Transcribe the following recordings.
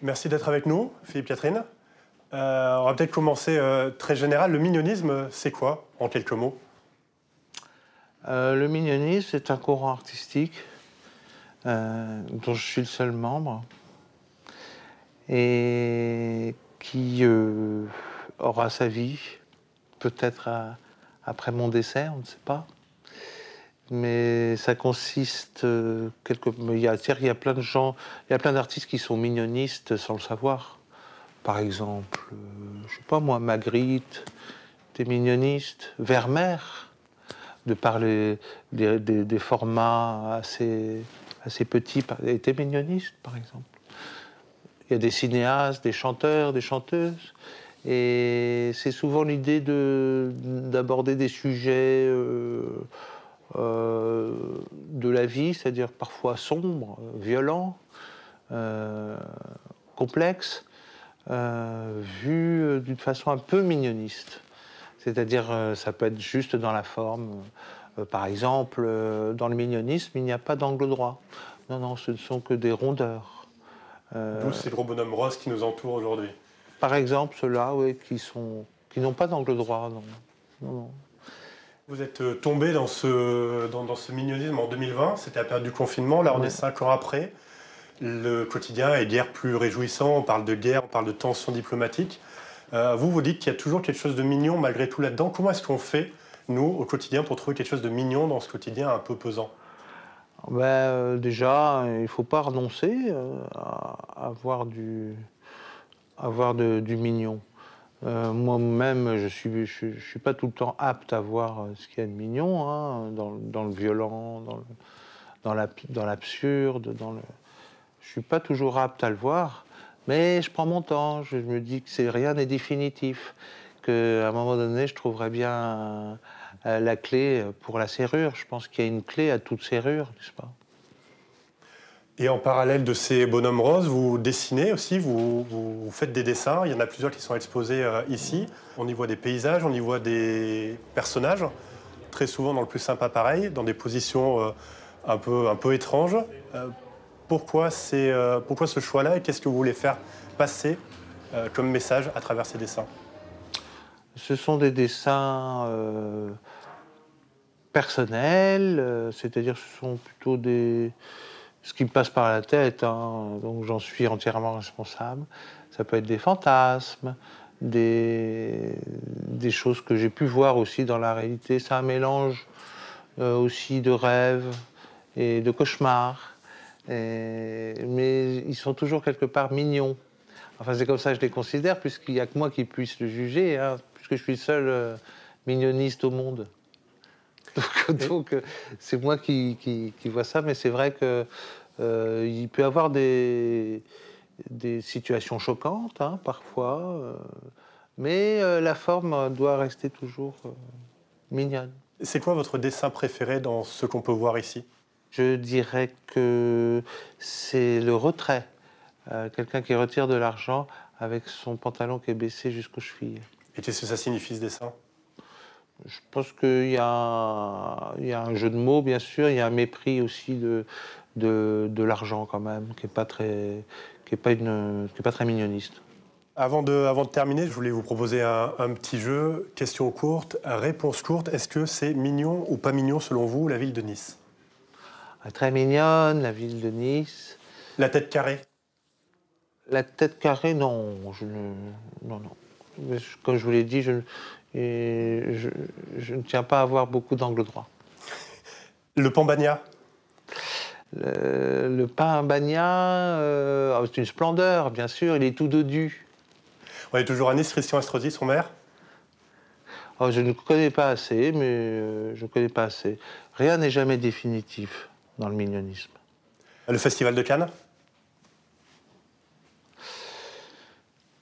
Merci d'être avec nous, Philippe Catherine. On va peut-être commencer très général. Le mignonisme, c'est quoi, en quelques mots? Le mignonisme, c'est un courant artistique dont je suis le seul membre et qui aura sa vie, peut-être après mon décès, on ne sait pas. Mais ça consiste il y a plein de gens, il y a plein d'artistes qui sont mignonistes sans le savoir. Par exemple, je sais pas moi, Magritte, était mignoniste, Vermeer, de par des formats assez petits, était mignoniste, par exemple. Il y a des cinéastes, des chanteurs, des chanteuses, et c'est souvent l'idée d'aborder des sujets de la vie, c'est-à-dire parfois sombres, violents, complexes, vus d'une façon un peu mignoniste. C'est-à-dire, ça peut être juste dans la forme. Par exemple, dans le mignonisme, il n'y a pas d'angle droit. Non, non, ce ne sont que des rondeurs. D'où ces gros bonhommes roses qui nous entourent aujourd'hui. Par exemple, ceux-là, oui, qui n'ont pas d'angle droit. Non. Non, non. Vous êtes tombé dans ce mignonisme en 2020, c'était la période du confinement. Là, on est 5 ans après. Le quotidien est guère plus réjouissant. On parle de guerre, on parle de tensions diplomatiques. Vous dites qu'il y a toujours quelque chose de mignon malgré tout là-dedans. Comment est-ce qu'on fait, nous, au quotidien, pour trouver quelque chose de mignon dans ce quotidien un peu pesant? Déjà, il ne faut pas renoncer à avoir du mignon. Moi-même, je suis pas tout le temps apte à voir ce qu'il y a de mignon, hein, dans le violent, dans l'absurde, je suis pas toujours apte à le voir, mais je prends mon temps. Je me dis que rien n'est définitif, qu'à un moment donné, je trouverai bien la clé pour la serrure. Je pense qu'il y a une clé à toute serrure, n'est-ce pas? Et en parallèle de ces bonhommes roses, vous dessinez aussi, vous faites des dessins. Il y en a plusieurs qui sont exposés ici. On y voit des paysages, on y voit des personnages, très souvent dans le plus sympa pareil, dans des positions un peu étranges. Pourquoi ce choix-là et qu'est-ce que vous voulez faire passer comme message à travers ces dessins? Ce sont des dessins personnels, c'est-à-dire ce sont plutôt ce qui me passe par la tête, hein, donc j'en suis entièrement responsable. Ça peut être des fantasmes, des choses que j'ai pu voir aussi dans la réalité. C'est un mélange aussi de rêves et de cauchemars, mais ils sont toujours quelque part mignons. Enfin, c'est comme ça que je les considère, puisqu'il n'y a que moi qui puisse le juger, hein, puisque je suis le seul mignoniste au monde. Donc c'est moi qui vois ça, mais c'est vrai que il peut y avoir des situations choquantes, hein, parfois, mais la forme doit rester toujours mignonne. C'est quoi votre dessin préféré dans ce qu'on peut voir ici? Je dirais que c'est le retrait. Quelqu'un qui retire de l'argent avec son pantalon qui est baissé jusqu'aux chevilles. Et qu'est-ce que ça signifie ce dessin? Je pense qu'il y a un jeu de mots, bien sûr. Il y a un mépris aussi de l'argent, quand même, qui est pas très mignoniste. Avant de terminer, je voulais vous proposer un petit jeu. Question courte, réponse courte. Est-ce que c'est mignon ou pas mignon, selon vous, la ville de Nice? Très mignonne, la ville de Nice. La tête carrée? La tête carrée, non. Non, non. Mais comme je vous l'ai dit, je ne tiens pas à avoir beaucoup d'angles droits. Le Pambagna? Le pain Bagna, c'est une splendeur, bien sûr. Il est tout dodu. On est toujours à Nice. Christian Estrosi, son maire? Oh, je ne connais pas assez, mais je ne connais pas assez. Rien n'est jamais définitif dans le mignonisme. Le Festival de Cannes?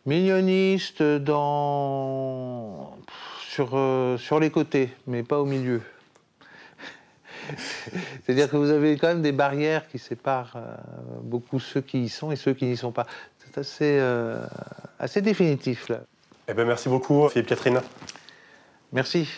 Mignoniste sur les côtés, mais pas au milieu. C'est-à-dire que vous avez quand même des barrières qui séparent beaucoup ceux qui y sont et ceux qui n'y sont pas. C'est assez définitif, là. Eh bien, merci beaucoup, Philippe Catherine. Merci.